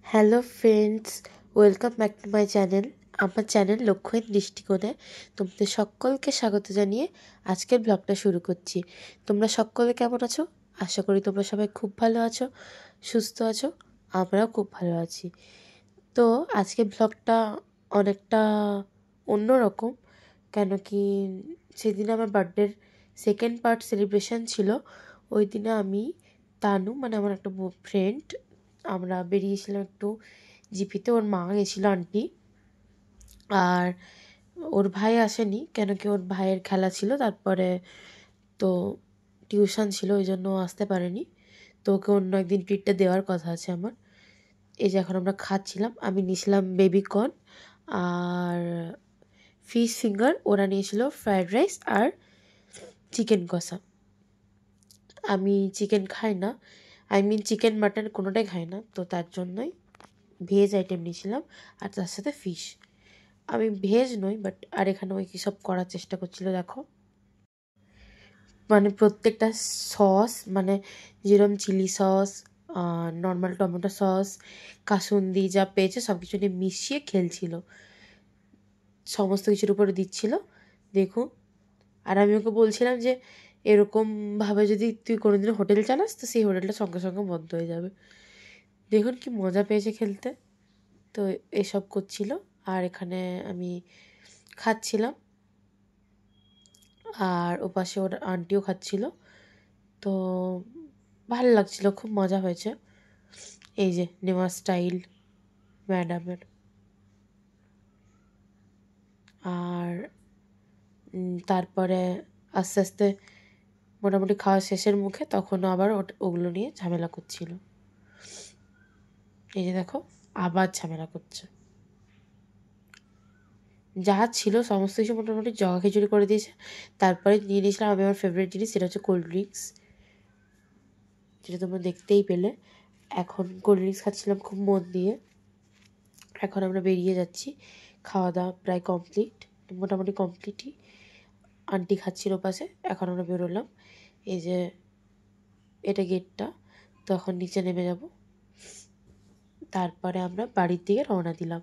Hello friends, welcome back to my channel. আমার channel লক্ষ্যহীন দৃষ্টিকোণে তোমাদের সকলকে স্বাগত জানিয়ে আজকের ব্লগটা শুরু করছি। তোমরা সকলে কেমন আছো? আশা করি তোমরা সবাই খুব ভালো আছো, সুস্থ আছো। আমরাও খুব ভালো আছি। তো আজকের ব্লগটা অনেকটা অন্যরকম, কেন কি সেদিন আমার বার্থডের সেকেন্ড পার্ট সেলিব্রেশন ছিল। ওই দিনে আমি, তানু মানে আমার একটা ফ্রেন্ড, আমরা বেরিয়েছিলাম একটু জিপিতে। ওর মা গেছিলো, আন্টি। আর ওর ভাই আসেনি, কেন কি ওর ভাইয়ের খেলা ছিল, তারপরে তো টিউশন ছিল, ওই জন্য ও আসতে পারেনি। তো ওকে অন্য একদিন ট্রিটটা দেওয়ার কথা আছে আমার। এই যে এখন আমরা খাচ্ছিলাম, আমি নিয়েছিলাম বেবিকর্ন আর ফিশ ফিঙ্গার, ওরা নিয়েছিল ফ্রায়েড রাইস আর চিকেন কষা। আমি চিকেন খাই না, চিকেন মাটন কোনোটাই খাই না, তো তার জন্যই ভেজ আইটেম নিয়েছিলাম আর তার সাথে ফিশ। আমি ভেজ নই, বাট আর এখানে ওই কী সব করার চেষ্টা করছিল দেখো। মানে প্রত্যেকটা সস, মানে যেরকম chilli sauce, normal tomato sauce, কাসুন্দি যা পেয়েছে সব কিছু নিয়ে মিশিয়ে খেলছিল, সমস্ত কিছুর উপরে দিচ্ছিল। দেখুন, আর আমি ওকে বলছিলাম যে এরকমভাবে যদি তুই কোনোদিনও হোটেল চালাস তো সেই হোটেলটা সঙ্গে সঙ্গে বন্ধ হয়ে যাবে। দেখুন কি মজা পেয়েছে খেলতে। তো এসব করছিল আর এখানে আমি খাচ্ছিলাম, আর ওপাশে ওর আন্টিও খাচ্ছিল। তো ভালো লাগছিল, খুব মজা হয়েছে। এই যে নেওয়ার স্টাইল ম্যাডামের। আর তারপরে আস্তে আস্তে মোটামুটি খাওয়া শেষের মুখে তখনও আবার ওগুলো নিয়ে ঝামেলা করছিল। এই যে দেখো, আবার ঝামেলা করছে। যা ছিল সমস্ত কিছু মোটামুটি জগা খিচুড়ি করে দিয়েছে। তারপরে নিয়ে নিয়েছিলাম আমি আমার ফেভারিট জিনিস, সেটা হচ্ছে কোল্ড ড্রিঙ্কস, যেটা তোমরা দেখতেই পেলে। এখন কোল্ড ড্রিঙ্কস খাচ্ছিলাম খুব মন দিয়ে। এখন আমরা বেরিয়ে যাচ্ছি, খাওয়া দাওয়া প্রায় কমপ্লিট, মোটামুটি কমপ্লিটই। আন্টি খাচ্ছিল পাশে, এখন আমরা বেরোলাম। এই যে এটা গেটটা, তো এখন নিচে নেমে যাব, তারপরে আমরা বাড়ির দিকে রওনা দিলাম।